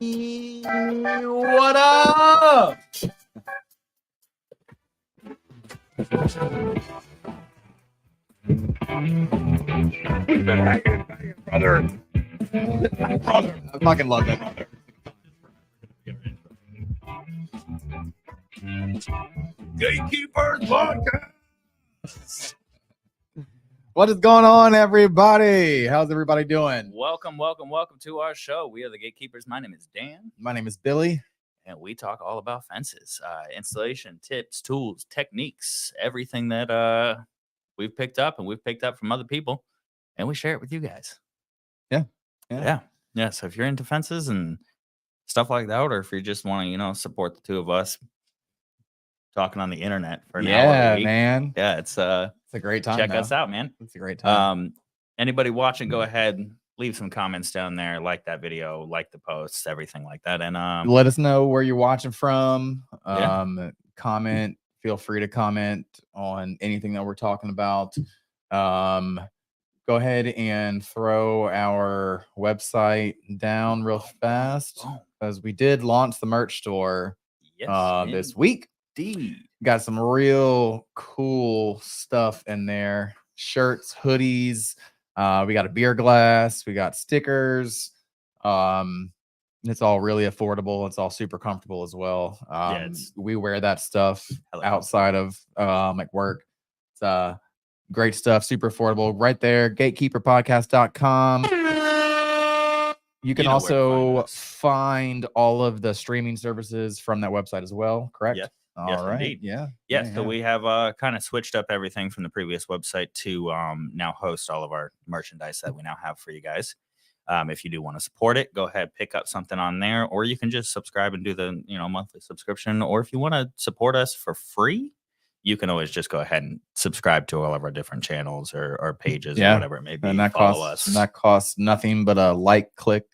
What up? Brother. I fucking love it. Gatekeepers Podcast. What is going on, everybody? How's everybody doing? Welcome to our show. We are the Gatekeepers. My name is Dan, My name is Billy. and we talk all about fences, installation tips, tools, techniques, everything that we've picked up and we've picked up from other people, and we share it with you guys. Yeah. So if you're into fences and stuff like that, or if you just want to, support the two of us talking on the internet for an hour a week, man. yeah, it's a great time. check us out, man. It's a great time. Anybody watching, go ahead, leave some comments down there, like that video, like the posts, everything like that, and Let us know where you're watching from. Yeah. Feel free to comment on anything that we're talking about. Go ahead and throw our website down real fast, because we did launch the merch store this week. Indeed. Got some real cool stuff in there. Shirts, hoodies. We got a beer glass. We got stickers. It's all really affordable. It's all super comfortable as well. We wear that stuff outside of like work. It's great stuff, super affordable. Right there, gatekeeperpodcast.com. You can also find all of the streaming services from that website as well, correct? Yes. All right. Indeed. Yeah. So we have kind of switched up everything from the previous website to now host all of our merchandise that we now have for you guys. If you do want to support it, go ahead, pick up something on there, or you can just subscribe and do the monthly subscription. Or if you want to support us for free, you can always just go ahead and subscribe to all of our different channels or pages or whatever it may be. And that Follow costs us. that costs nothing but a like, click,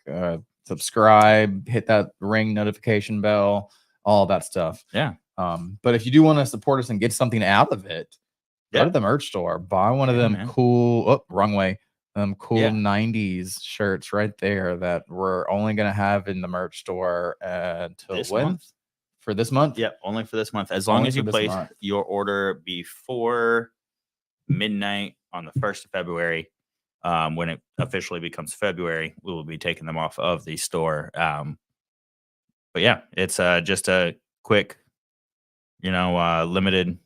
subscribe, hit that ring notification bell, all that stuff. Yeah. But if you do want to support us and get something out of it, go to the merch store, buy one of them cool wrong way. Cool 90s shirts right there that we're only gonna have in the merch store until This when? month? For this month? Yep, only for this month. As long as you place your order before midnight on the 1st of February, when it officially becomes February, we will be taking them off of the store. But yeah, it's just a quick, limited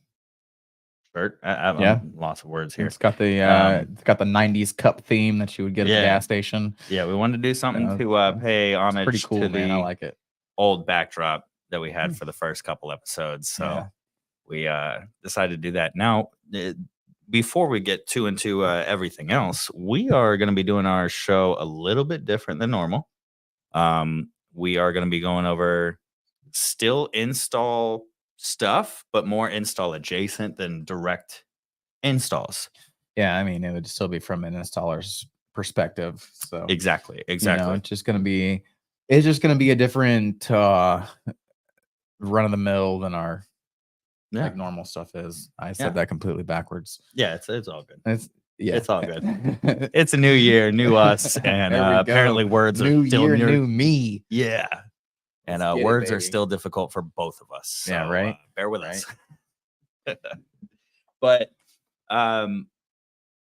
shirt. I'm lots of words here. It's got the 90s cup theme that you would get at the gas station. Yeah, we wanted to do something to pay homage pretty cool, to man. I like it. Old backdrop that we had for the first couple episodes. So we decided to do that. Now, before we get too into everything else, we are going to be doing our show a little bit different than normal. We are going to be going over still install stuff, but more install adjacent than direct installs. Yeah, I mean, it would still be from an installer's perspective. So exactly. It's just gonna be a different run of the mill than our like normal stuff is. I said that completely backwards. Yeah, it's all good. It's all good. It's a new year, new us, and apparently words are still new. New me. Yeah. And words are still difficult for both of us. So, yeah, right. Bear with us. But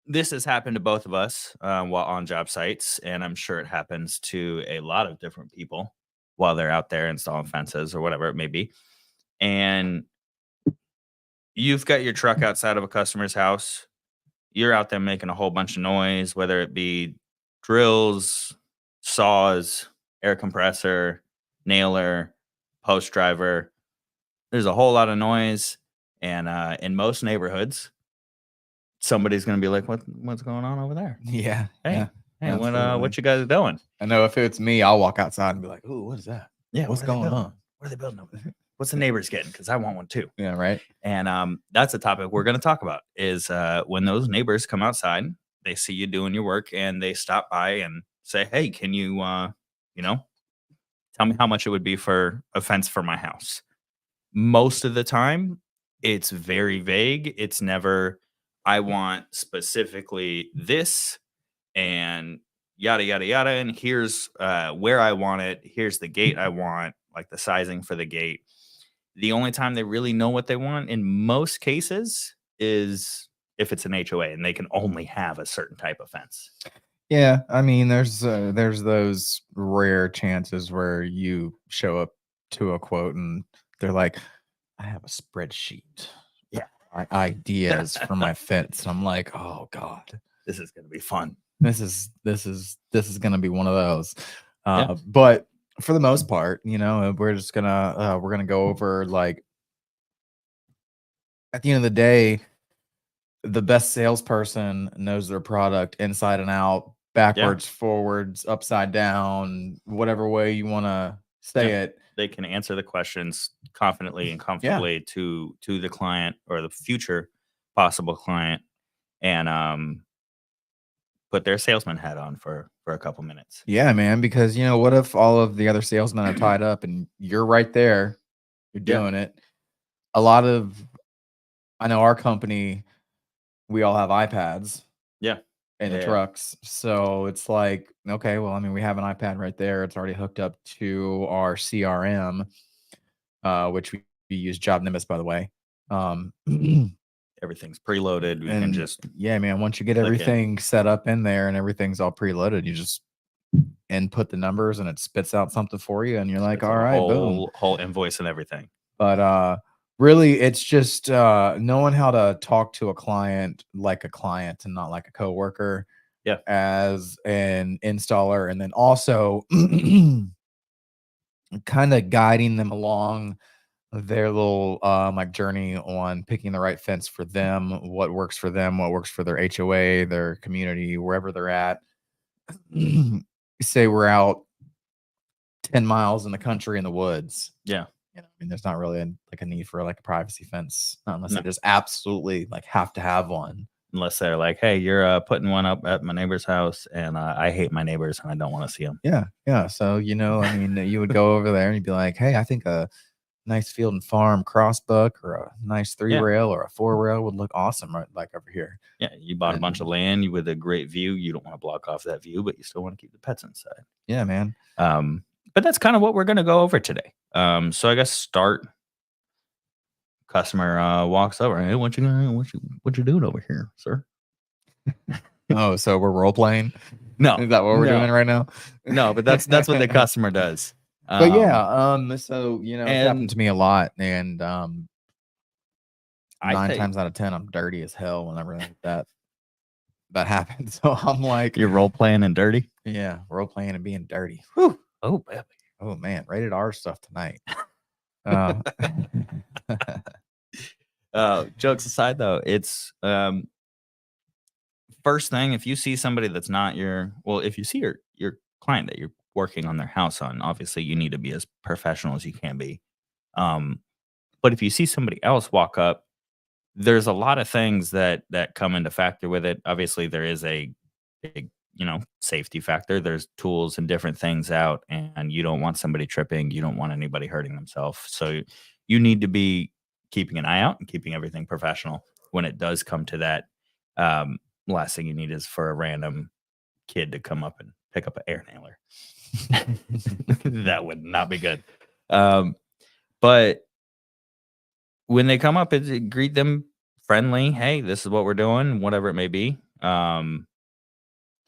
this has happened to both of us while on job sites, and I'm sure it happens to a lot of different people while they're out there installing fences or whatever it may be. And you've got your truck outside of a customer's house. You're out there making a whole bunch of noise, whether it be drills, saws, air compressor, nailer, post driver. There's a whole lot of noise, and in most neighborhoods, somebody's gonna be like, "What's going on over there?" Yeah. Hey, what you guys doing? I know if it's me, I'll walk outside and be like, "Ooh, what is that? Yeah, what's going on? What are they building over there? What's the neighbors getting? Because I want one too." Yeah, right. And that's a topic we're gonna talk about. Is when those neighbors come outside, they see you doing your work, and they stop by and say, "Hey, can you, tell me how much it would be for a fence for my house?" Most of the time, it's very vague. It's never, "I want specifically this, and yada yada yada, and here's where I want it. Here's the gate I want, like the sizing for the gate. The only time they really know what they want in most cases is if it's an HOA and they can only have a certain type of fence. Yeah, I mean, there's those rare chances where you show up to a quote and they're like, "I have a spreadsheet, Yeah. ideas for my fence." I'm like, "Oh God, This is going to be fun. this is gonna be one of those." Yeah. But for the most part, we're just gonna go over, like, at the end of the day, the best salesperson knows their product inside and out, backwards, forwards, upside down, whatever way you want to say it. They can answer the questions confidently and comfortably to the client or the future possible client, and put their salesman hat on for a couple minutes. Yeah, man, because what if all of the other salesmen are tied up and you're right there, you're doing it. A lot of, I know our company, we all have iPads Yeah. in the trucks. So it's like, okay, well, I mean, we have an iPad right there. It's already hooked up to our CRM, which we use Job Nimbus, by the way. Everything's preloaded. We can just yeah, man. Once you get everything set up in there and everything's all preloaded, you just input the numbers and it spits out something for you, and you're like, all right, boom, whole invoice and everything. But really, it's just knowing how to talk to a client like a client and not like a coworker. Yeah. As an installer, and then also kind of guiding them along their little like journey on picking the right fence for them, what works for them, what works for their HOA, their community, wherever they're at. Say we're out 10 miles in the country in the woods. Yeah. I mean, there's not really a need for like a privacy fence, not unless they just absolutely like have to have one. Unless they're like, hey, you're putting one up at my neighbor's house, and I hate my neighbors and I don't want to see them. Yeah. So, I mean, you would go over there and you'd be like, hey, I think a nice field and farm crossbuck or a nice 3-rail or a 4-rail would look awesome right like over here. Yeah, you bought a bunch of land with a great view. You don't want to block off that view, but you still want to keep the pets inside. Yeah, man. But that's kind of what we're going to go over today. So I guess start. Customer walks over. Hey, what you doing over here, sir? Oh, so we're role playing? No, is that what we're doing right now? No, but that's what the customer does. But yeah, so it's happened to me a lot, and 9 times out of 10, I'm dirty as hell whenever that happens. So I'm like, you're role playing and dirty. Yeah, role playing and being dirty. Whew. Oh, baby. Oh man, rated R stuff tonight. Jokes aside, though, it's first thing, if you see somebody that's not if you see your client that you're working on their house on, obviously you need to be as professional as you can be. But if you see somebody else walk up, there's a lot of things that come into factor with it. Obviously, there is a big, safety factor. There's tools and different things out, and you don't want somebody tripping. You don't want anybody hurting themselves. So you need to be keeping an eye out and keeping everything professional when it does come to that. Last thing you need is for a random kid to come up and pick up an air nailer. That would not be good. But when they come up, greet them friendly. Hey, this is what we're doing, whatever it may be.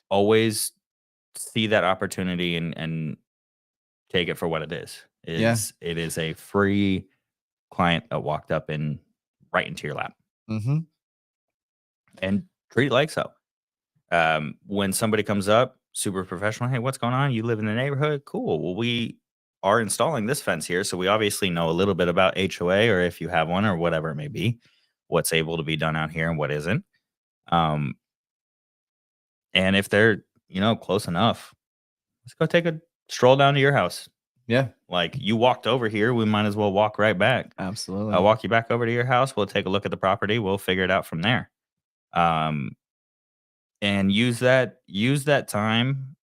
Always see that opportunity and take it for what it is. It is a free client that walked up and right into your lap. Mm-hmm. And treat it like so. When somebody comes up, super professional. Hey, what's going on? You live in the neighborhood? Cool. Well, we are installing this fence here, so we obviously know a little bit about HOA, or if you have one or whatever it may be, what's able to be done out here and what isn't. And if they're, close enough, let's go take a stroll down to your house. Yeah. Like, you walked over here, we might as well walk right back. Absolutely. I'll walk you back over to your house. We'll take a look at the property. We'll figure it out from there. And use that time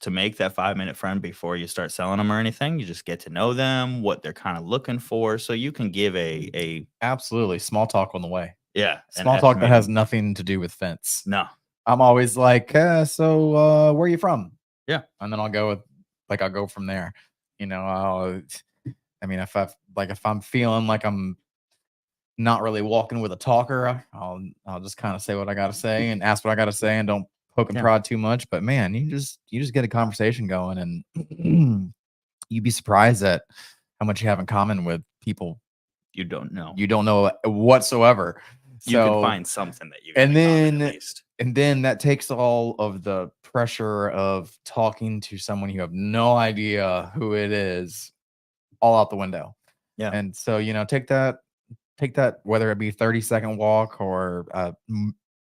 to make that 5-minute friend before you start selling them or anything. You just get to know them, what they're kind of looking for, so you can give a absolutely small talk on the way. Yeah, small talk that has nothing to do with fence. No, I'm always like, so where are you from? Yeah. And then I'll go from there. I mean, if I'm feeling like I'm not really walking with a talker, I'll just kind of say what I gotta say and ask what I gotta say and don't poke and Yeah. prod too much. But man, you just get a conversation going, and you'd be surprised at how much you have in common with people You don't know. you don't know whatsoever. You can So, find something that you got and in common then at least. and then that takes all of the pressure of talking to someone you have no idea who it is all out the window. Yeah. And so, take that, whether it be 30-second walk or a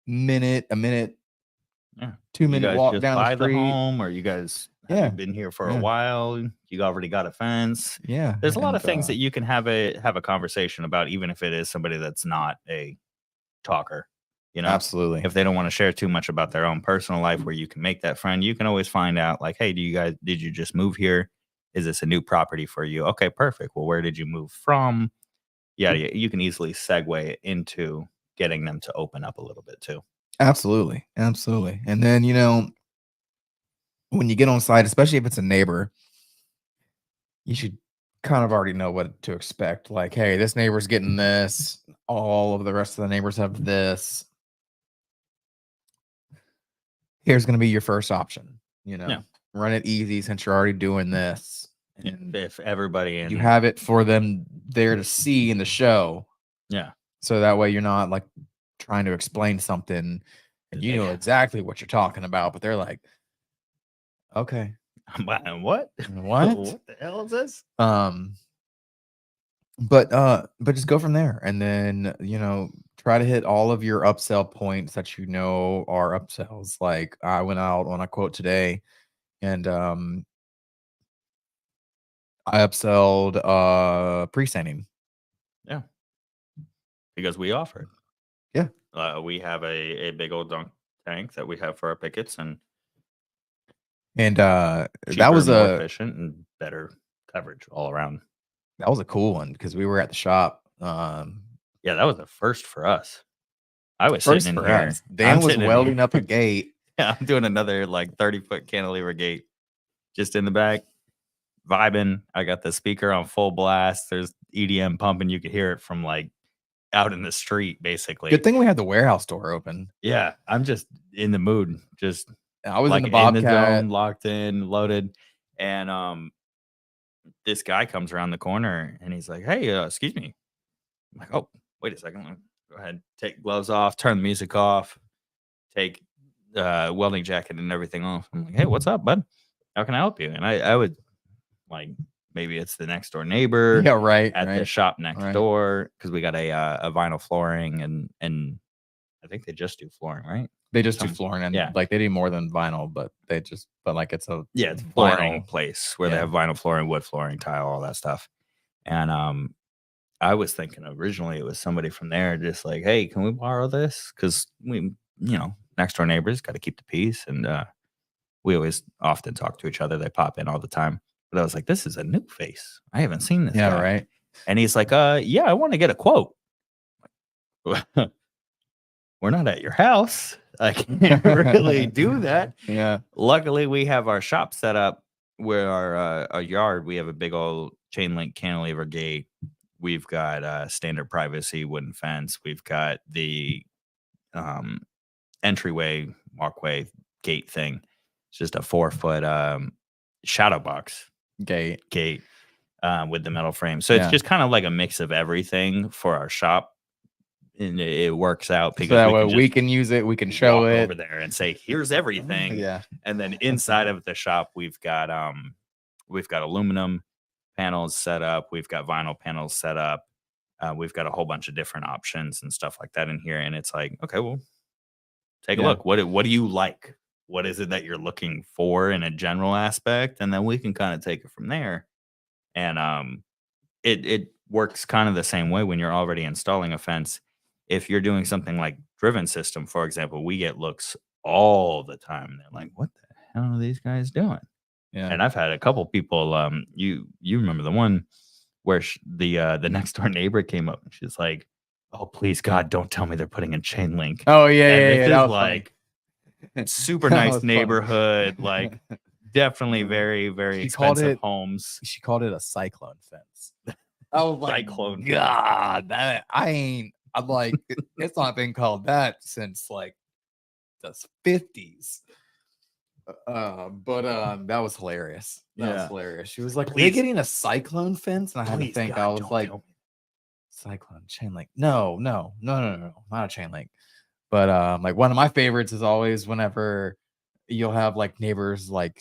minute, Yeah. 2-minute guys walk just down the buy the street. home, or you guys have Yeah. you been here for a Yeah. while? You already got a fence. Yeah. There's a lot And, of things that you can have a conversation about, even if it is somebody that's not a talker. absolutely. If they don't want to share too much about their own personal life, where you can make that friend, you can always find out, like, hey, did you just move here? Is this a new property for you? Okay, perfect. Well, where did you move from? Yeah, you can easily segue into getting them to open up a little bit too. Absolutely. Absolutely. And then, when you get on site, especially if it's a neighbor, you should kind of already know what to expect. Like, hey, this neighbor's getting this. All of the rest of the neighbors have this. Here's going to be your first option. Yeah. Run it easy since you're already doing this. And If everybody you have it for them there to see in the show. Yeah. So that way you're not like trying to explain something and you know exactly what you're talking about, but they're like, okay. What? What? What the hell is this? But just go from there, and then try to hit all of your upsell points that are upsells. Like I went out on a quote today, and I upselled pre-sanding. Yeah, because we offered. Yeah, we have a big old dunk tank that we have for our pickets, and that cheaper, was more efficient and better coverage all around. That was a cool one because we were at the shop. Yeah, that was the first for us. I was First sitting in for here. us. Dan was sitting in welding here. up a gate. Yeah, I'm doing another like 30-foot cantilever gate just in the back, vibing. I got the speaker on full blast. There's EDM pumping. You could hear it from like out in the street, basically. Good thing we had the warehouse door open. Yeah, I'm just in the mood. Just I was like in the Bobcat, zone, locked in, loaded, and this guy comes around the corner and he's like, "Hey, excuse me." I'm like, "Oh, wait a second. Let me go ahead, take gloves off, turn the music off, take welding jacket and everything off." I'm like, "Hey, what's up, bud? How can I help you?" And I would like, maybe it's the next door neighbor, yeah, right, at the shop next right. door, because we got a vinyl flooring, and I think they just do flooring, right? They just do flooring, and yeah, like they do more than vinyl, but like it's a it's a flooring place where they have vinyl flooring, wood flooring, tile, all that stuff. And I was thinking originally it was somebody from there, just like, "Hey, can we borrow this?" Because we, next door neighbors, got to keep the peace, and we always often talk to each other. They pop in all the time. But I was like, "This is a new face. I haven't seen this guy." right. And he's like, "Yeah, I want to get a quote." We're not at your house. I can't really do that. Yeah. Luckily, we have our shop set up where our yard, we have a big old chain link cantilever gate. We've got standard privacy wooden fence. We've got the entryway walkway gate thing. It's just a 4-foot shadow box Gate with the metal frame. So it's just kind of like a mix of everything for our shop. And it works out because so that way we can use it. We can show it over there and say, "Here's everything." Yeah. And then inside of the shop, we've got aluminum panels set up. We've got vinyl panels set up. We've got a whole bunch of different options and stuff like that in here. And it's like, okay, well, take a look. What do you like? What is it that you're looking for in a general aspect? And then we can kind of take it from there. And it works kind of the same way when you're already installing a fence. If you're doing something like driven system, for example, we get looks all the time. They're like, "What the hell are these guys doing?" Yeah. And I've had a couple people. You remember the one where the next door neighbor came up and she's like, "Oh, please God, don't tell me they're putting in chain link." Oh yeah, And yeah, this yeah. is That was like super That nice was funny. neighborhood, like definitely very, very She called expensive it- homes. She called it a cyclone fence. I was like, Cyclone fence. God, I'm like, it's not been called that since like the 50s. But that was hilarious. That was Yeah. hilarious. She was like, "Are they Please- getting a cyclone fence?" And I had to Please, think. God, I was don't like, tell me. "Cyclone chain link? No, not a chain link." But like one of my favorites is always whenever you'll have like neighbors like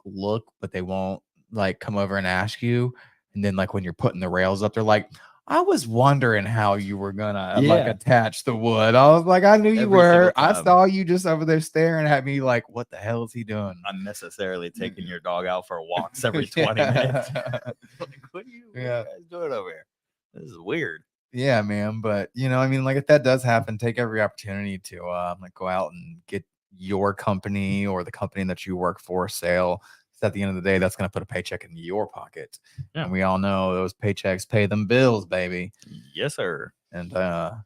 look, but they won't like come over and ask you. And then like when you're putting the rails up, they're like, "I was wondering how you were gonna like Yeah. attach the wood." I was like, "I knew you Every single were. I time. saw you just over there staring at me like, what the hell is he doing?" Unnecessarily taking your dog out for walks every 20 minutes. Like, what are you guys doing over here? This is weird. Yeah, man. But I mean, like if that does happen, take every opportunity to like go out and get your company or the company that you work for sale. 'Cause at the end of the day, that's gonna put a paycheck in your pocket. Yeah. And we all know those paychecks pay them bills, baby. Yes, sir. And Yeah.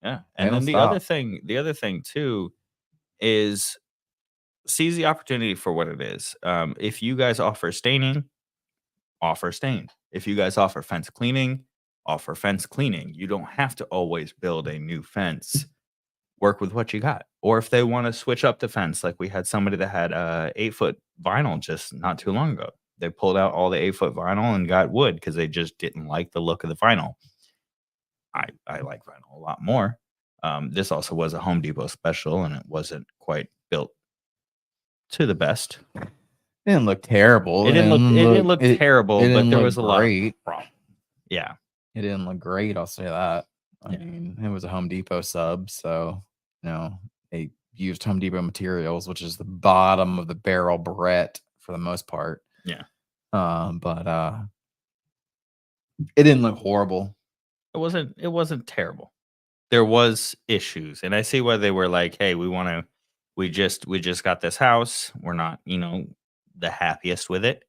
They And don't then the other thing too is seize the opportunity for what it is. If you guys offer staining, offer stain. If you guys offer fence cleaning, offer fence cleaning. You don't have to always build a new fence. Work with what you got. Or if they want to switch up the fence, like we had somebody that had 8-foot vinyl just not too long ago. They pulled out all the 8-foot vinyl and got wood because they just didn't like the look of the vinyl. I like vinyl a lot more. This also was a Home Depot special, and it wasn't quite built to the best. it didn't look terrible. It didn't look terrible, it but didn't there look was a lot of great. problems. Yeah. It didn't look great, I'll say that. I Yeah. mean, it was a Home Depot sub, so they used Home Depot materials, which is the bottom of the barrel barrette for the most part. Yeah. But it didn't look horrible. It wasn't terrible. There was issues, and I see why they were like, "Hey, we just got this house. We're not, the happiest with it."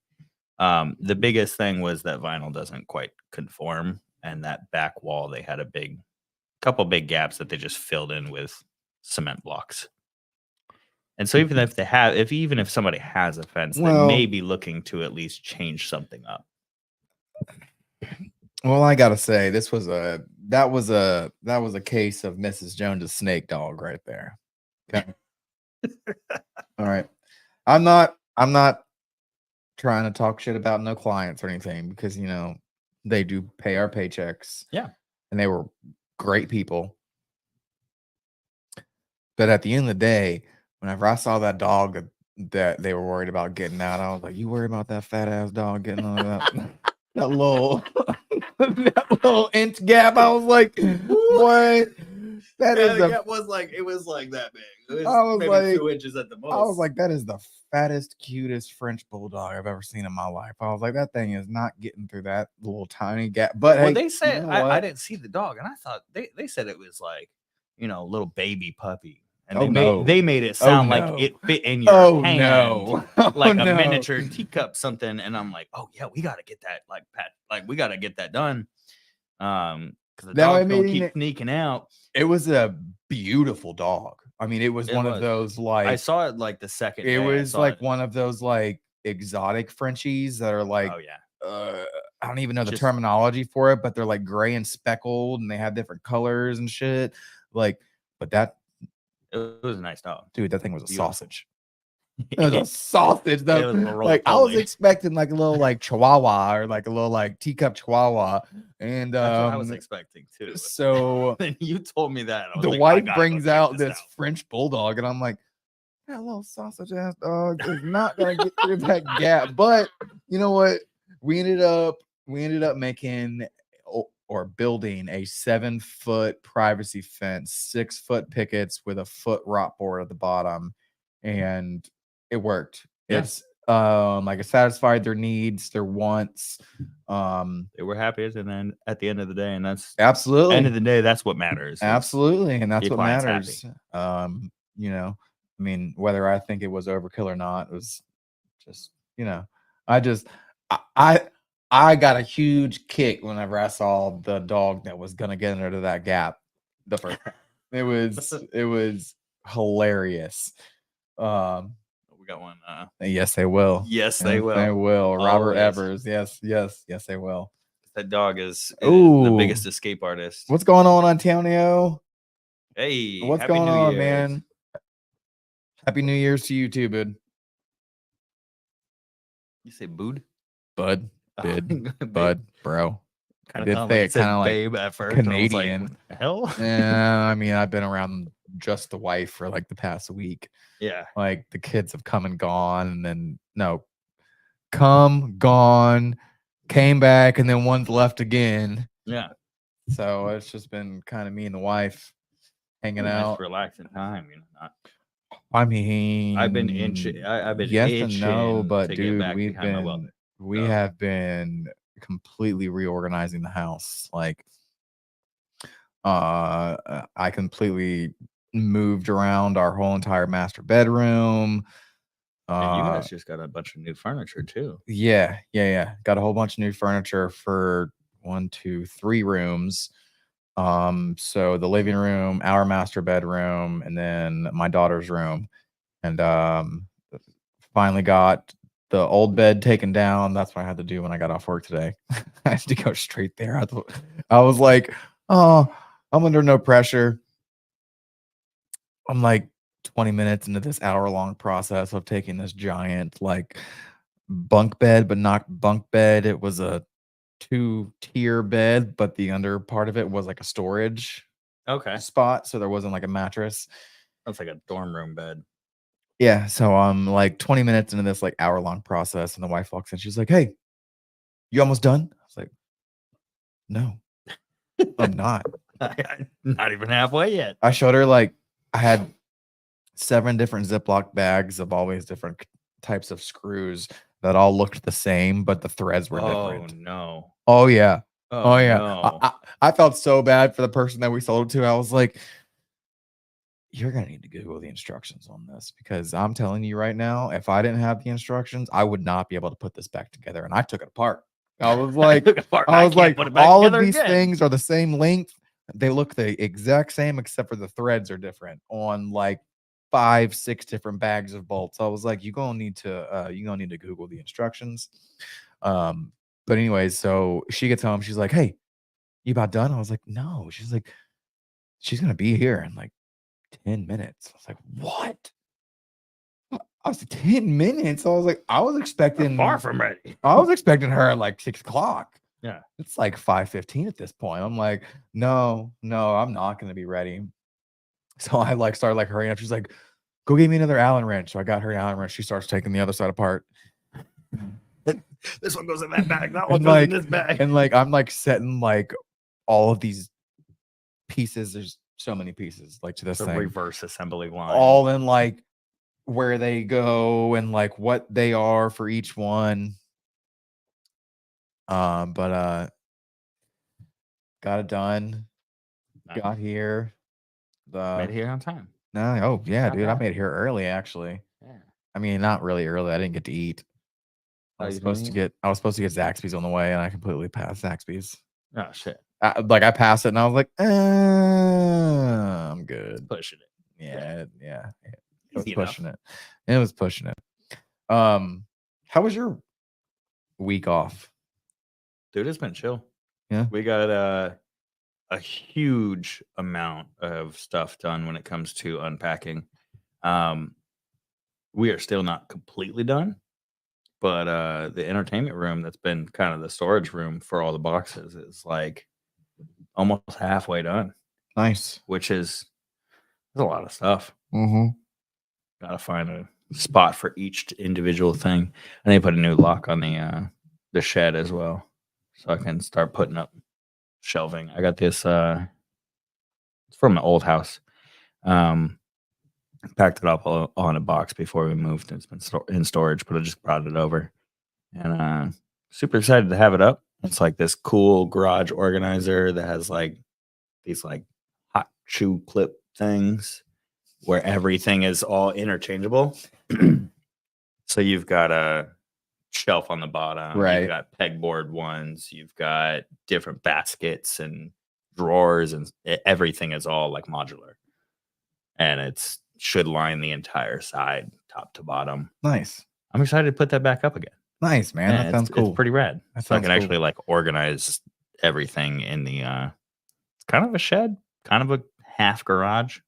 The biggest thing was that vinyl doesn't quite conform, and that back wall they had couple big gaps that they just filled in with cement blocks. And so even if somebody has a fence, they may be looking to at least change something up. Well, I gotta say, that was a case of Mrs. Jones's snake dog right there. Okay. All right. I'm not trying to talk shit about no clients or anything because they do pay our paychecks. Yeah. And they were great people. But at the end of the day, whenever I saw that dog that they were worried about getting out, I was like, "You worry about that fat ass dog getting on that that little that little inch gap?" I was like, "Boy, that is the." It was like that big. It I was maybe like- 2 inches at the most. I was like, "That is the fattest, cutest French bulldog I've ever seen in my life." I was like, "That thing is not getting through that little tiny gap." But well, hey, they said you know I what? didn't see the dog, and I thought they said it was like little baby puppy, and Oh, they made it sound no. like it fit in your hand. no. Oh, Like a no. miniature teacup something, and I'm like, oh yeah, we got to get that we got to get that done. Because the Now, dog's I gonna mean, keep sneaking out. It was a beautiful dog. I mean, it was It one was. of those I like saw it like the second. it day. I was saw like it. one of those like exotic Frenchies that are like Oh yeah. I don't even know the Just- terminology for it, but they're like gray and speckled and they have different colors and shit. Like, but that It was a nice dog. dude, that thing was a Beautiful. sausage. It was a sausage though. It was a Like I was roly-poly. expecting like a little like chihuahua or like a little like teacup chihuahua. And That's what I was expecting too. so Then you told me that. I was the like, I wife gotta go brings check out this this French bulldog, and I'm like, that little sausage ass dog is not gonna get through that gap. But you know what? We ended up making or building a 7-foot privacy fence, 6-foot pickets with a foot rot board at the bottom, and it worked. Yeah. It's like it satisfied their needs, their wants. They were happy, and then at the end of the day, and that's Absolutely. end of the day, that's what matters. is Absolutely, and that's your what client's matters. I mean, whether I think it was overkill or not, it was just, I got a huge kick whenever I saw the dog that was gonna get into that gap. The first, it was hilarious. We got one. Yes, they will. Yes, they will. They will. Robert Always. Evers. Yes, they will. That dog is the Ooh. biggest escape artist. What's going on, Antonio? Hey, What's Happy going New on, Year's. man? Happy New Year's to you too, bud. You say bood? Bud, bid, Babe. bud, bro. Kind did of say like it kinda like babe at first. And I was like, Canadian. what the hell? Yeah, I mean, I've been around just the wife for like the past week. Yeah. Like the kids have come and gone, and then come, gone, came back, and then one's left again. Yeah. So it's just been kind of me and the wife hanging Nice out. relaxing time, not. I mean, I've been itching. I've been yes itching and no, but to get dude, back behind my welding. we have been completely reorganizing the house. Like, I completely moved around our whole entire master bedroom. And you guys just got a bunch of new furniture too. Yeah. Got a whole bunch of new furniture for 1, 2, 3 rooms. So the living room, our master bedroom, and then my daughter's room. And finally got the old bed taken down. That's what I had to do when I got off work today. I had to go straight there. I was like, oh, I'm under no pressure. I'm like 20 minutes into this hour-long process of taking this giant like bunk bed, but not bunk bed. It was a 2-tier bed, but the under part of it was like a storage spot, so there wasn't like a mattress. That's like a dorm room bed. Yeah, so I'm like 20 minutes into this like hour-long process, and the wife walks in. She's like, "Hey, you almost done?" I was like, "No, I'm not." Not even halfway yet. I showed her like I had 7 different Ziploc bags of always different types of screws that all looked the same, but the threads were different. Oh no. Oh yeah. Oh yeah. no. I felt so bad for the person that we sold it to. I was like, you're gonna need to Google the instructions on this, because I'm telling you right now, if I didn't have the instructions, I would not be able to put this back together. And I took it apart. I was like, all of these things are the same length. They look the exact same, except for the threads are different on like 5, 6 different bags of bolts. I was like, you're gonna need to Google the instructions. But anyways, so she gets home. She's like, "Hey, you about done?" I was like, "No." She's like, "She's gonna be here in like 10 minutes." I was like, "What?" I was like, 10 minutes. I was like, I was expecting far from ready. I was expecting her at like 6 o'clock. Yeah. It's like 5:15 at this point. I'm like, no, I'm not gonna be ready. So I like started like hurrying up. She's like, "Go get me another Allen wrench." So I got her an Allen wrench. She starts taking the other side apart. This one goes in that bag. That one goes in this bag. And like I'm like setting like all of these pieces. There's so many pieces like to this thing. Reverse assembly line. All in like where they go and like what they are for each one. But got it done. Nice. Got here. Made it here on time. No, oh yeah, Not dude. bad. I made it here early actually. Yeah. I mean, not really early. I didn't get to eat. I was supposed to get Zaxby's on the way, and I completely passed Zaxby's. Oh shit. I passed it, and I was like, I'm good. Pushing it. Yeah. It was Easy pushing it. It was pushing it. How was your week off? Dude, it's been chill. Yeah. We got a huge amount of stuff done when it comes to unpacking. We are still not completely done, but the entertainment room that's been kind of the storage room for all the boxes is like almost halfway done. Nice. Which is a lot of stuff. Mm-hmm. Gotta find a spot for each individual thing. I need to put a new lock on the shed as well, so I can start putting up shelving. I got this it's from an old house. Packed it up on a box before we moved. It's been in storage, but I just brought it over, and super excited to have it up. It's like this cool garage organizer that has like these like hot shoe clip things where everything is all interchangeable. So you've got a shelf on the bottom, right? You've got pegboard ones, you've got different baskets and drawers, and everything is all like modular. And it's should line the entire side, top to bottom. Nice. I'm excited to put that back up again. Nice, man. Yeah, That sounds cool. It's pretty rad. That So I sounds can cool. actually like organize everything in the it's kind of a shed, kind of a half garage.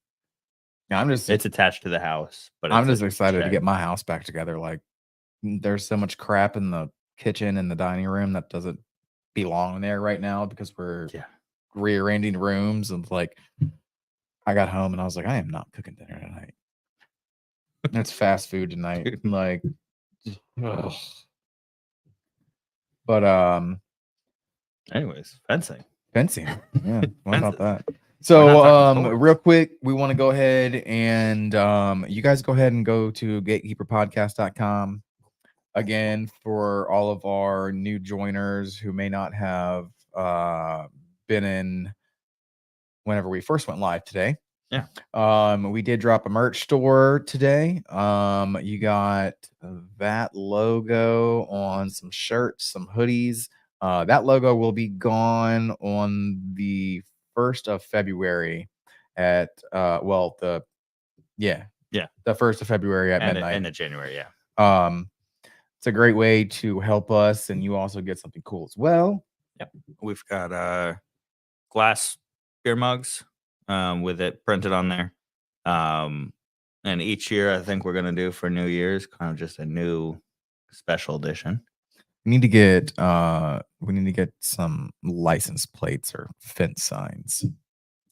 Yeah, It's attached to the house, but I'm it's just a excited to shed. get my house back together. Like, there's so much crap in the kitchen and the dining room that doesn't belong there right now because we're Yeah. rearranging rooms. And like, I got home and I was like, I am not cooking dinner tonight. It's fast food tonight. Dude. Like, ugh. But Anyways, fencing. fencing. Yeah, what about Fences. that? So not talking swords. real quick, we want to go ahead and you guys go ahead and go to gatekeeperpodcast.com again for all of our new joiners who may not have been in whenever we first went live today. Yeah. We did drop a merch store today. You got that logo on some shirts, some hoodies. That logo will be gone on the 1st of February at the 1st of February at midnight. End of January, yeah. It's a great way to help us, and you also get something cool as well. Yep. We've got glass beer mugs with it printed on there. And each year I think we're gonna do for New Year's kind of just a new special edition. We need to get some license plates or fence signs.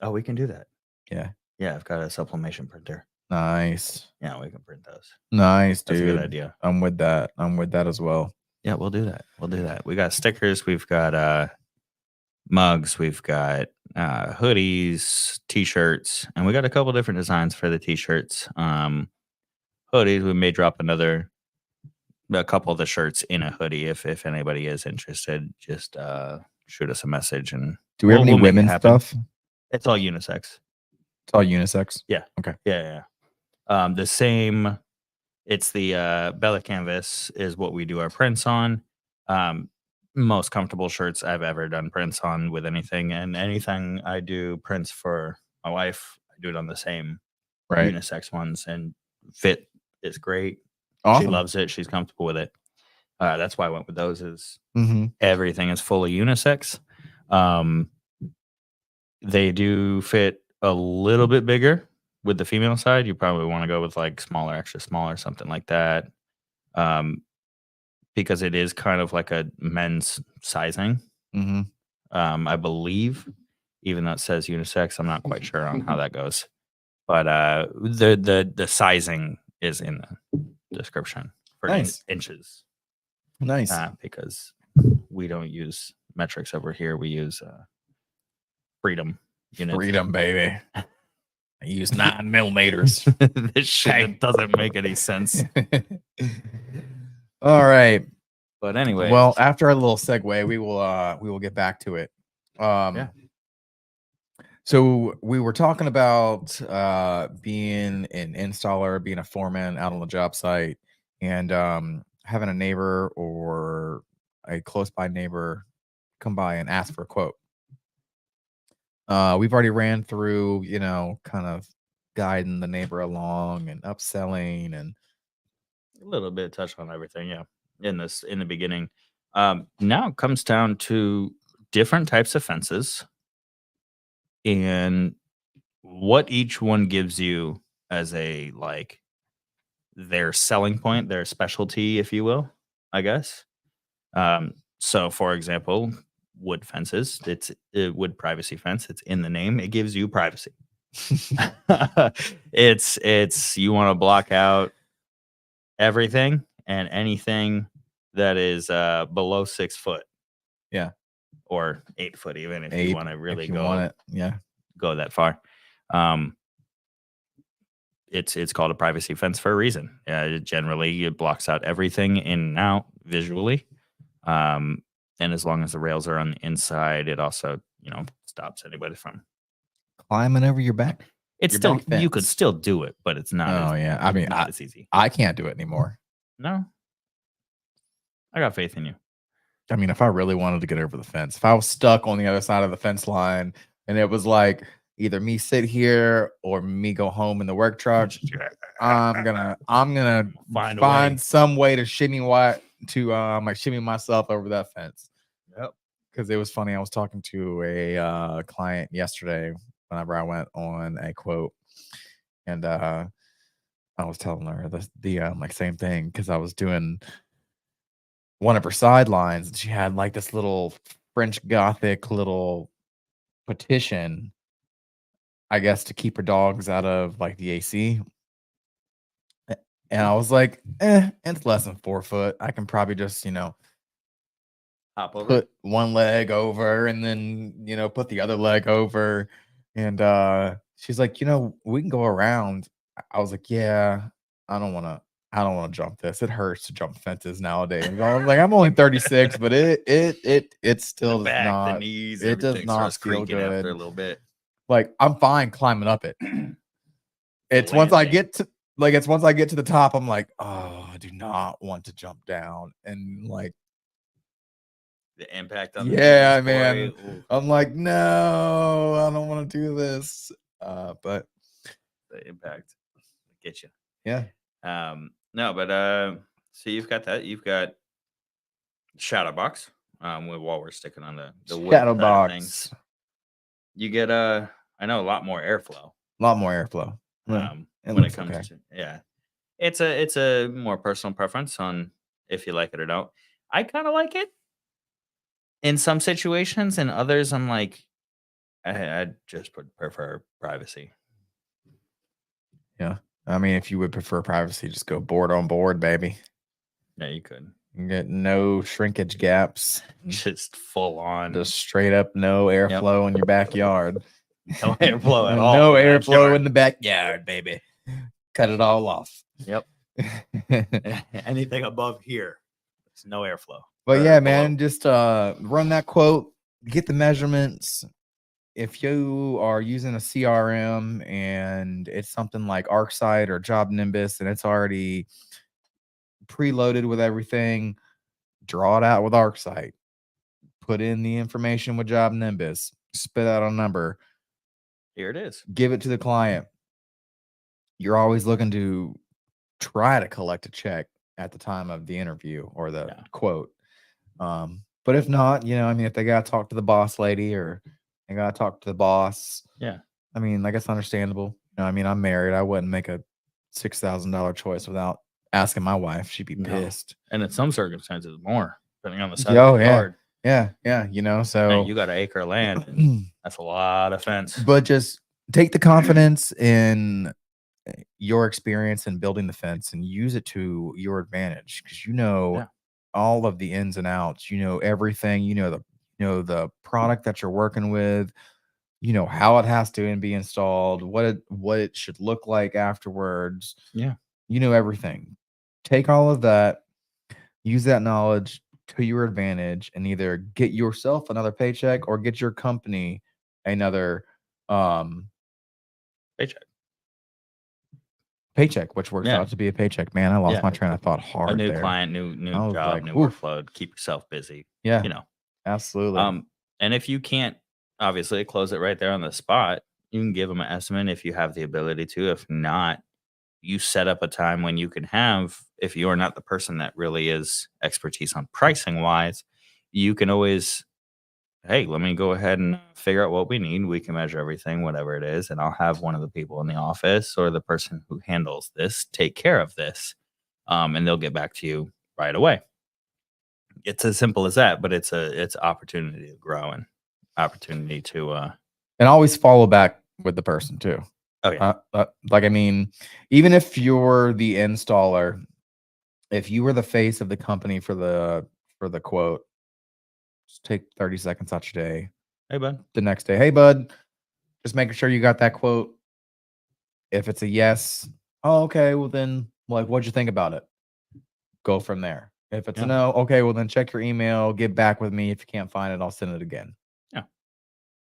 Oh, we can do that. Yeah. Yeah, I've got a sublimation printer. Nice. Yeah, we can print those. Nice, That's dude. a good idea. I'm with that as well. Yeah, we'll do that. We got stickers, we've got mugs, we've got hoodies, t-shirts, and we got a couple different designs for the t-shirts. Hoodies, we may drop a couple of the shirts in a hoodie if anybody is interested. Just shoot us a message and do we have any we'll make it women's happen. stuff? It's all unisex. It's all unisex? Yeah. Okay. Yeah. The same. It's the Bella canvas is what we do our prints on. Most comfortable shirts I've ever done prints on with anything, and anything I do prints for my wife, I do it on the same unisex ones, and fit is great. Awesome. She loves it. She's comfortable with it. That's why I went with those. Is everything is fully unisex. They do fit a little bit bigger with the female side. You probably want to go with like smaller, extra small or something like that. Because it is kind of like a men's sizing. I believe, even though it says unisex, I'm not quite sure on how that goes. But the sizing is in the description for inches. Nice. Because we don't use metrics over here. We use freedom units. Freedom, baby. I use 9 millimeters. This shit doesn't make any sense. All right. But anyway. Well, after our little segue, we will get back to it. Yeah. So we were talking about being an installer, being a foreman out on the job site, and having a neighbor or a close by neighbor come by and ask for a quote. We've already ran through, kind of guiding the neighbor along and upselling and a little bit touched on everything. Yeah. In the beginning. Now it comes down to different types of fences and what each one gives you as a their selling point, their specialty, if you will, I guess. So for example, wood fences, it's a wood privacy fence. It's in the name. It gives you privacy. It's you want to block out everything and anything that is below 6 foot. Yeah. Or 8 foot, even if you want to really go that far. It's called a privacy fence for a reason. Generally it blocks out everything in and out visually. And as long as the rails are on the inside, it also, stops anybody from climbing over your back. It's your still back you could still do it, but it's not. Oh yeah, I mean, not as easy. I can't do it anymore. No, I got faith in you. I mean, if I really wanted to get over the fence, if I was stuck on the other side of the fence line and it was like either me sit here or me go home in the work truck. I'm gonna Find a way. find some way to shimmy shimmy myself over that fence. Yep. Because it was funny. I was talking to a client yesterday whenever I went on a quote, and I was telling her the like same thing because I was doing one of her sidelines and she had like this little French Gothic little petition, I guess, to keep her dogs out of like the AC. And I was like, it's less than 4 foot. I can probably just, Hop over. put one leg over and then, put the other leg over. And she's like, we can go around. I was like, yeah, I don't want to jump this. It hurts to jump fences nowadays. I was like, I'm only 36, but it still the does back, not. the knees, It does everything not starts feel creaking after a good. little bit. Like I'm fine climbing up it. It's once I get to the top, I'm like, oh, I do not want to jump down. And like, the impact on the yeah, knees, man. boy. Ooh, I'm like, no, I don't want to do this. But the impact get you. yeah, No, but so you've got that. You've got shadow box. While we're sticking on the wood shadow side of box, things, you get I know a lot more airflow. a lot more airflow. Yeah, When it looks comes okay. to it's a more personal preference on if you like it or don't. I kind of like it in some situations, and others I'm like, I just prefer privacy. Yeah, I mean, if you would prefer privacy, just go board on board, baby. Yeah, you could You get no shrinkage gaps, just full on just straight up no airflow in your backyard. no airflow at all. No in the airflow backyard. in the backyard, baby. Cut it all off. Yep. Anything above here, it's no airflow. But or yeah, below. man, just run that quote, get the measurements. If you are using a CRM and it's something like ArcSight or Job Nimbus and it's already preloaded with everything, draw it out with ArcSight. Put in the information with Job Nimbus, spit out a number, Here it is. give it to the client. You're always looking to try to collect a check at the time of the interview or the quote. But if not, if they got to talk to the boss lady or they got to talk to the boss, I mean, like, it's understandable. I'm married. I wouldn't make a $6,000 choice without asking my wife. She'd be pissed. And in some circumstances, more depending on the size of the yard. Yeah. So man, you got an acre of land. And that's a lot of fence. But just take the confidence in your experience in building the fence and use it to your advantage because all of the ins and outs. Everything. The product that you're working with. How it has to be installed. What it should look like afterwards. Yeah. Everything. Take all of that. Use that knowledge to your advantage and either get yourself another paycheck or get your company another paycheck, which works out to be a paycheck. Man, I lost my train of thought hard. A new there. client, new job, like, new workload. Keep yourself busy. Yeah, absolutely. And if you can't obviously close it right there on the spot, you can give them an estimate if you have the ability to. If not, you set up a time when you can have, if you are not the person that really is expertise on pricing wise, you can always, hey, let me go ahead and figure out what we need. We can measure everything, whatever it is. And I'll have one of the people in the office or the person who handles this take care of this. And they'll get back to you right away. It's as simple as that, but it's opportunity to grow and opportunity to and always follow back with the person too. Oh yeah. Even if you're the installer, if you were the face of the company for the quote, just take 30 seconds out your day. Hey bud. The next day, hey bud, just making sure you got that quote. If it's a yes, oh okay, well then, like, what'd you think about it? Go from there. If it's a no, okay, well then check your email, get back with me. If you can't find it, I'll send it again. Yeah.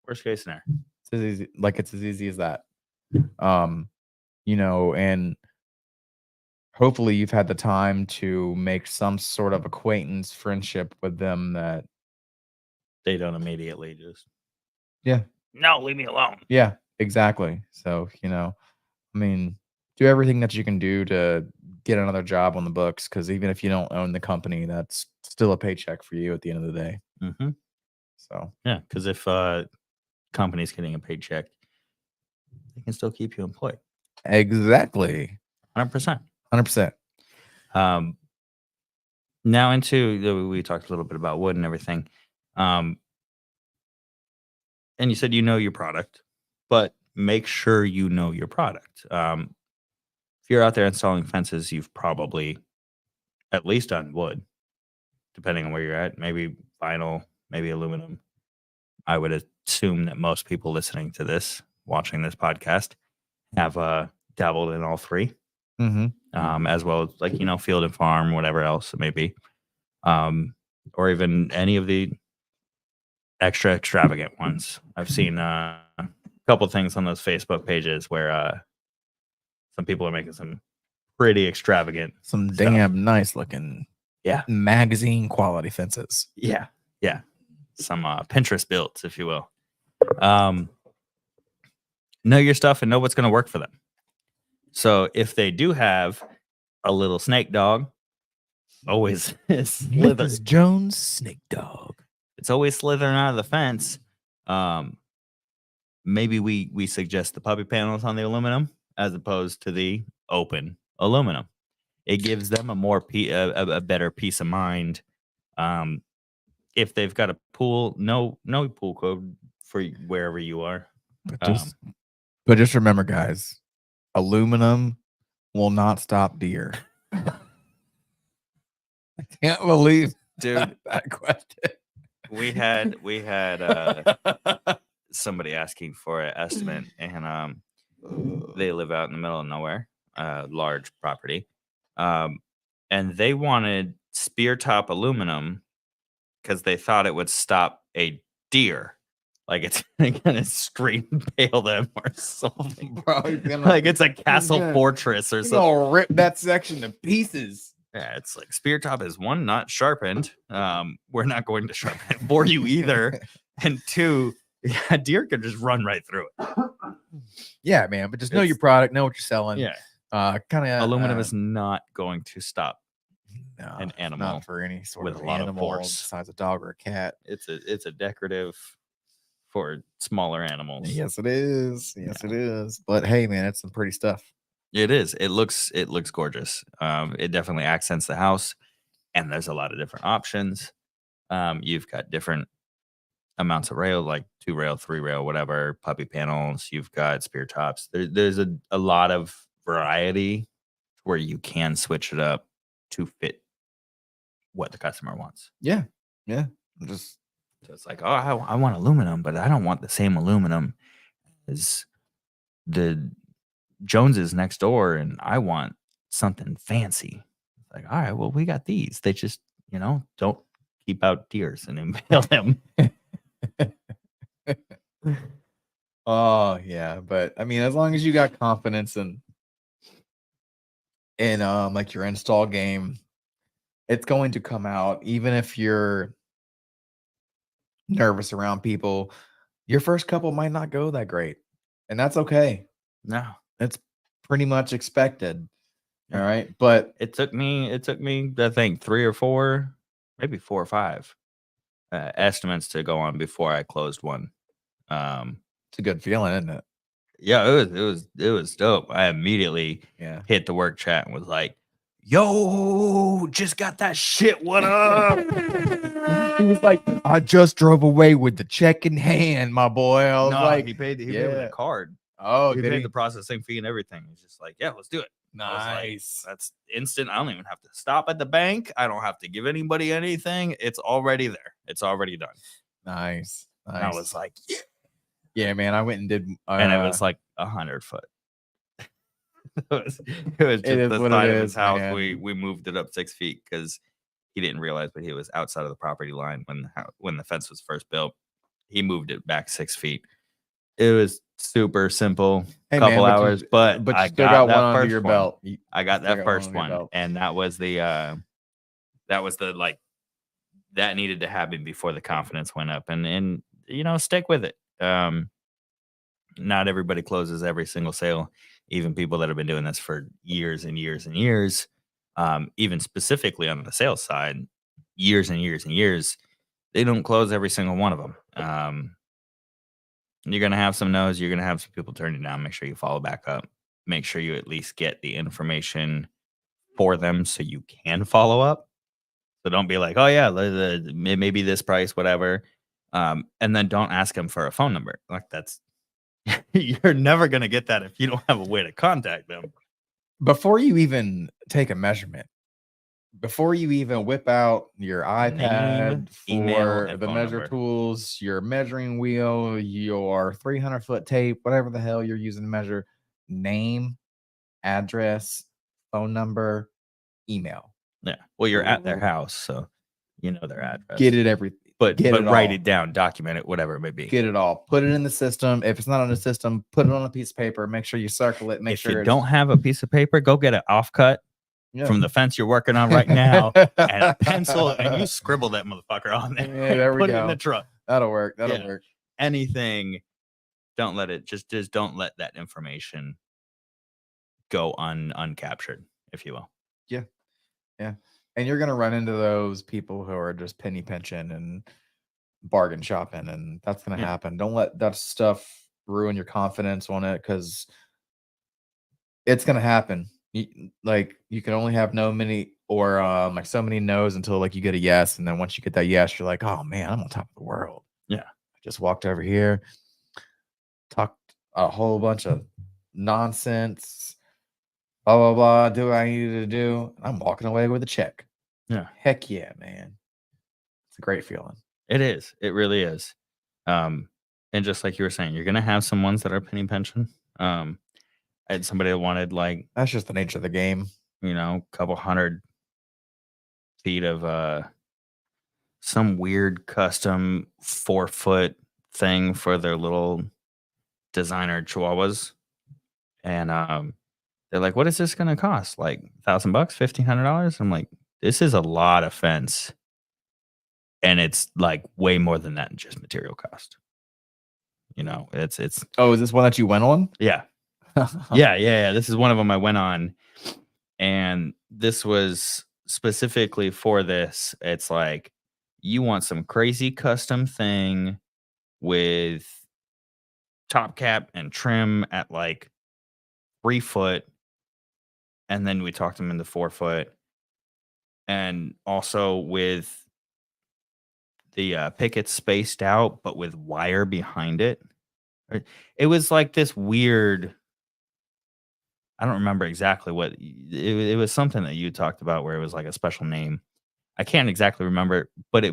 Worst case scenario. It's as easy as that. And hopefully you've had the time to make some sort of acquaintance, friendship with them that they don't immediately just no, leave me alone. Yeah. Exactly. So, I mean, do everything that you can do to get another job on the books, because even if you don't own the company, that's still a paycheck for you at the end of the day. Mm-hmm. So, Yeah, because if company's getting a paycheck, they can still keep you employed. exactly. 100%. 100%. Now we talked a little bit about wood and everything. And you said you know your product, but make sure you know your product. If you're out there installing fences, you've probably at least done wood, depending on where you're at. Maybe vinyl, maybe aluminum. I would assume that most people listening to this, watching this podcast, have dabbled in all three, as well as field and farm, whatever else it may be, or even any of the extra extravagant ones. I've seen a couple things on those Facebook pages where some people are making some pretty extravagant Some stuff. damn nice looking Yeah. magazine quality fences. Yeah. Some Pinterest builds, if you will. Know your stuff and know what's going to work for them. So if they do have a little snake dog, always Mrs. Jones snake dog. It's always slithering out of the fence. Maybe we suggest the puppy panels on the aluminum as opposed to the open aluminum. It gives them a better peace of mind. If they've got a pool, no pool code for wherever you are. But just remember, guys, aluminum will not stop deer. I can't believe, dude, that question. We had somebody asking for an estimate, and they live out in the middle of nowhere, large property, and they wanted spear top aluminum because they thought it would stop a deer. Like it's gonna straight impale them or something. Bro, like it's a castle fortress or something. Gonna rip that section to pieces. Yeah, it's like spear top is one, not sharpened. We're not going to sharpen it for you either. And two, yeah, deer could just run right through it. Yeah, man, but just know your product, know what you're selling. Yeah. Kind of aluminum is not going to stop an it's animal not for any sort with of a lot of animal force. besides a dog or a cat. It's a decorative for smaller animals. Yes, it is. Yes, it is. But hey, man, it's some pretty stuff. It is. It looks gorgeous. It definitely accents the house, and there's a lot of different options. You've got different amounts of rail, like 2 rail, 3 rail, whatever, puppy panels. You've got spear tops. There's a lot of variety where you can switch it up to fit what the customer wants. Yeah. So it's like, oh, I want aluminum, but I don't want the same aluminum as the Joneses next door, and I want something fancy. It's like, all right, well, we got these. They just, don't keep out deers and impale them. Oh yeah, but I mean, as long as you got confidence in like your install game, it's going to come out. Even if you're nervous around people, your first couple might not go that great, and that's okay. No, it's pretty much expected. All right, but it took me I think 3 or 4, maybe 4 or 5 estimates to go on before I closed one. It's a good feeling, isn't it? Yeah, it was dope. I immediately hit the work chat and was like, yo, just got that shit. What up? He was like, I just drove away with the check in hand, my boy. I was like, he paid with a card. Oh, he paid the processing fee and everything. He's just like, yeah, let's do it. Nice. Like, that's instant. I don't even have to stop at the bank. I don't have to give anybody anything. It's already there. It's already done. Nice. And I was like, yeah, man. I went and did, and it was like 100 foot. it was just the side of his house. Man. We moved it up 6 feet because he didn't realize, but he was outside of the property line when the fence was first built. He moved it back 6 feet. It was super simple, couple hours, but I still got one under your belt. I got that first one, and that was the like that needed to happen before the confidence went up, and stick with it. not everybody closes every single sale. Even people that have been doing this for years and years and years, even specifically on the sales side, years and years and years, they don't close every single one of them. You're gonna have some no's. You're gonna have some people turn you down. Make sure you follow back up. Make sure you at least get the information for them so you can follow up. So don't be like, oh yeah, maybe this price, whatever. And then don't ask them for a phone number. Like that's you're never gonna get that if you don't have a way to contact them. Before you even take a measurement, before you even whip out your iPad email, for and the phone measure number. tools, your measuring wheel, your 300-foot tape, whatever the hell you're using to measure, name, address, phone number, email. Yeah. Well, you're at their house, so you know their address. Get it but get it write all. it down, document it, whatever it may be. Get it all. Put it in the system. If it's not on the system, put it on a piece of paper. Make sure you circle it. Make If sure you don't have a piece of paper, go get an offcut from the fence you're working on right now and a pencil, and you scribble that motherfucker on there. Yeah, there we put go. it in the truck. That'll work. That'll work. Anything. Don't let it just don't let that information go uncaptured, if you will. Yeah. And you're gonna run into those people who are just penny pinching and bargain shopping, and that's gonna happen. Don't let that stuff ruin your confidence on it, because it's gonna happen. You can only have so many no's until like you get a yes, and then once you get that yes, you're like, oh man, I'm on top of the world. Yeah. I just walked over here, talked a whole bunch of nonsense, blah blah blah. Do what I needed to do. I'm walking away with a check. Yeah. Heck yeah, man. It's a great feeling. It is. It really is. And just like you were saying, you're gonna have some ones that are penny pension. I had somebody that wanted like That's just the nature of the game. a couple 100 feet of some weird custom 4-foot thing for their little designer chihuahuas. And they're like, what is this gonna cost? Like $1,000, $1,500? I'm like, this is a lot of fence. And it's like way more than that in just material cost. It's Oh, is this one that you went on? yeah. Yeah. This is one of them I went on, and this was specifically for this. It's like, you want some crazy custom thing with top cap and trim at like 3 foot, and then we talked them into 4 foot, and also with the pickets spaced out, but with wire behind it. It was like this weird. I don't remember exactly what it was. Something that you talked about where it was like a special name. I can't exactly remember, but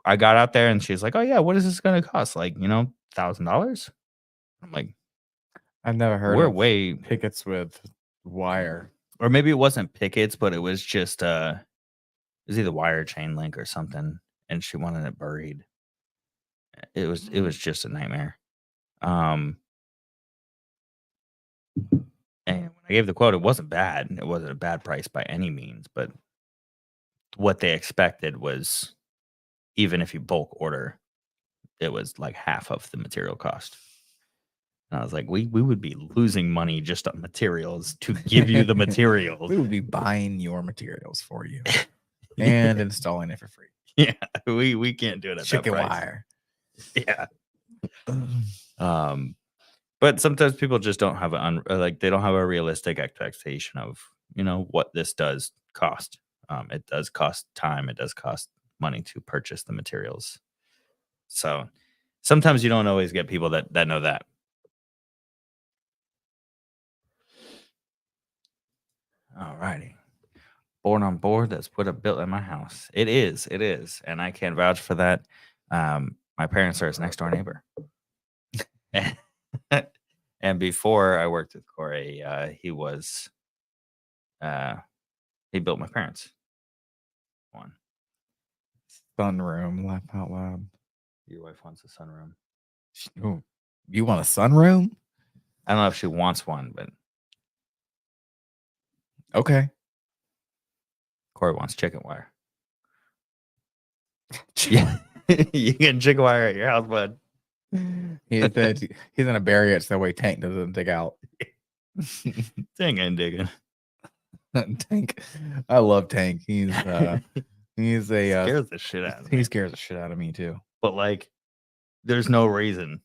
I got out there and she's like, "Oh yeah, what is this going to cost? Like $1,000?" I'm like, I've never heard we're of way pickets with wire. Or maybe it wasn't pickets, but it was just it was either wire, chain link, or something, and she wanted it buried. It was just a nightmare. And when I gave the quote, it wasn't bad. It wasn't a bad price by any means, but what they expected was, even if you bulk order, it was like half of the material cost. And I was like, we would be losing money just on materials to give you the materials. We would be buying your materials for you and installing it for free. Yeah, we can't do it at Chicken that price. wire. Yeah. But sometimes people just don't have they don't have a realistic expectation of what this does cost. It does cost time. It does cost money to purchase the materials. So sometimes you don't always get people that know that. All righty. Born on board. That's what I built in my house. It is, and I can vouch for that. My parents are his next door neighbor. And before I worked with Corey, he built my parents one. Sunroom, laugh out loud. Your wife wants a sunroom. Ooh, you want a sunroom? I don't know if she wants one, but okay. Corey wants chicken wire. Yeah, you get chicken wire at your house, bud. He said he's gonna bury it so that way Tank doesn't dig out. Dang and digging. Tank, I love Tank. He's he's a Scares the shit out of me. he scares the shit out of me too. But like, there's no reason.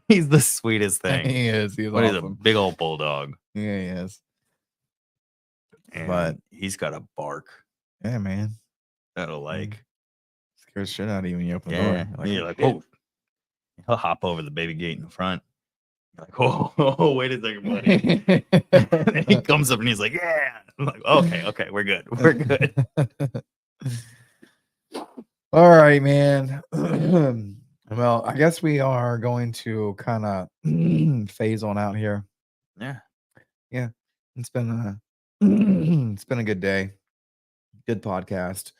He's the sweetest thing. He is. He's But he's a awesome. big old bulldog. Yeah, he is. And But he's got a bark yeah, man, that'll like scares the shit out of you when you open the yeah. door. You're like, oh, he'll hop over the baby gate in the front. You're like, oh, wait a second, buddy. And then he comes up and he's like, yeah. I'm like, okay, we're good. We're good. All right, man. Well, I guess we are going to kind of phase on out here. Yeah. It's been a it's been a good day. Good podcast.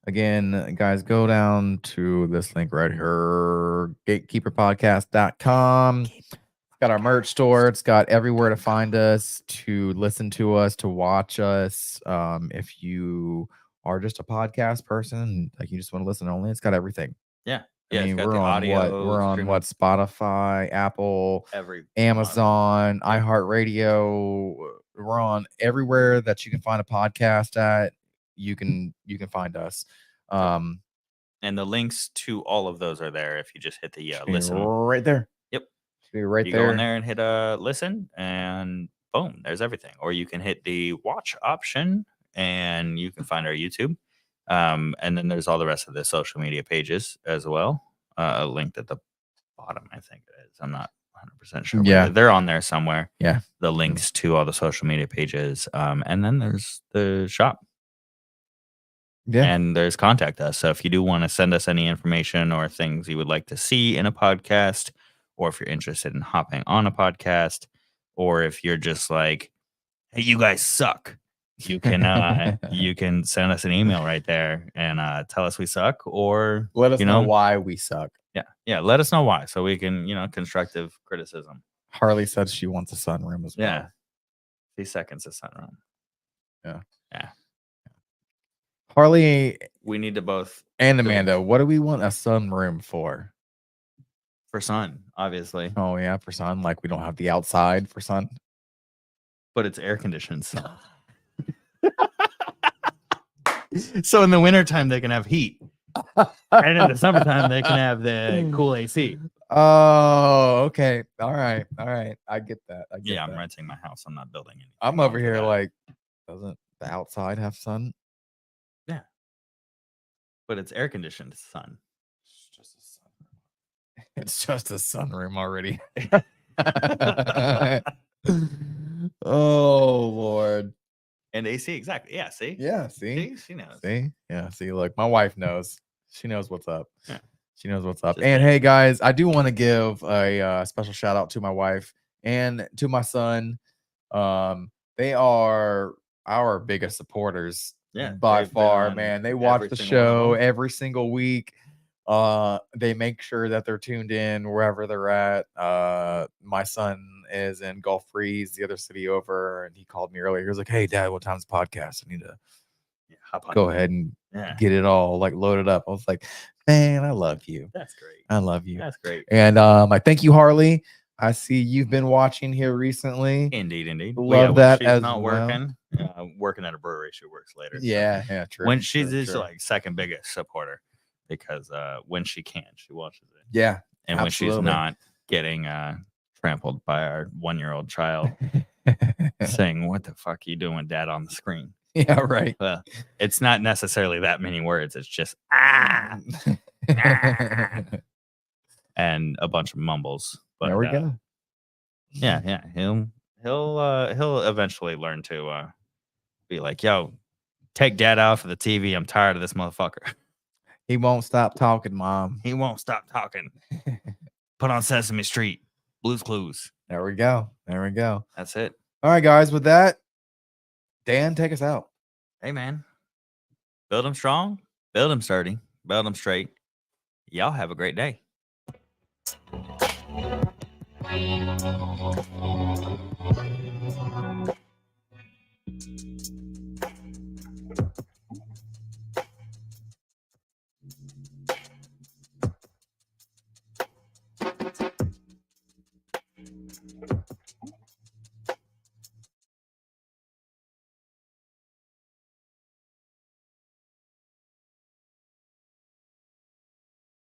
Again, guys, go down to this link right here, gatekeeperpodcast.com. It's got our merch store. It's got everywhere to find us, to listen to us, to watch us. If you are just a podcast person, like you just want to listen only, it's got everything. Yeah. I mean, we're on what? Spotify, Apple, Amazon, iHeartRadio. We're on everywhere that you can find a podcast at. You can find us. And the links to all of those are there if you just hit the listen right there. Yep. Should be right you there. go in there and hit listen, and boom, there's everything. Or you can hit the watch option and you can find our YouTube. And then there's all the rest of the social media pages as well. Linked at the bottom, I think it is. I'm not 100% sure. Yeah. They're on there somewhere. Yeah. The links to all the social media pages. And then there's the shop. Yeah. And there's contact us. So if you do want to send us any information or things you would like to see in a podcast, or if you're interested in hopping on a podcast, or if you're just like, hey, you guys suck, you can send us an email right there and tell us we suck, or let us know why we suck. Yeah, let us know why, so we can, constructive criticism. Harley said she wants a sunroom as well. Yeah, 3 seconds of sunroom. Yeah. Harley, we need to both. And Amanda, what do we want a sunroom for? For sun, obviously. Oh yeah, for sun. Like we don't have the outside for sun, but it's air conditioned sun. So in the wintertime they can have heat, and in the summertime they can have the cool AC. Oh, okay. All right. I get that. I'm renting my house. I'm not building anything. I'm over here like, doesn't the outside have sun? Yeah, but it's air conditioned sun. It's just a sunroom already. Oh Lord. And AC, exactly. Yeah, see? Yeah, see? She knows. See? Yeah, see, look, my wife knows. She knows what's up. Yeah. She knows what's up. And hey guys, I do want to give a special shout out to my wife and to my son. They are our biggest supporters by far, man. They watch the show every single week. They make sure that they're tuned in wherever they're at. My son is in Gulf Breeze, the other city over, and he called me earlier. He was like, "Hey Dad, what time's the podcast? I need to go ahead and get it all like loaded up." I was like, "Man, I love you. That's great. I love you. That's great." And I thank you, Harley. I see you've been watching here recently. Indeed. Love that as not well. Working at a brewery, she works later. Yeah, true. When she's like second biggest supporter, because when she can, she watches it. Yeah, and when she's not getting trampled by our 1-year-old child saying, "What the fuck are you doing, Dad?" on the screen. Yeah, right. Well, it's not necessarily that many words. It's just and a bunch of mumbles. But there we go. Yeah. He'll eventually learn to be like, "Yo, take Dad off of the TV. I'm tired of this motherfucker." He won't stop talking, Mom. He won't stop talking. Put on Sesame Street, Blue's Clues. There we go. That's it. All right, guys. With that, Dan, take us out. Hey, man. Build them strong, build them sturdy, build them straight. Y'all have a great day.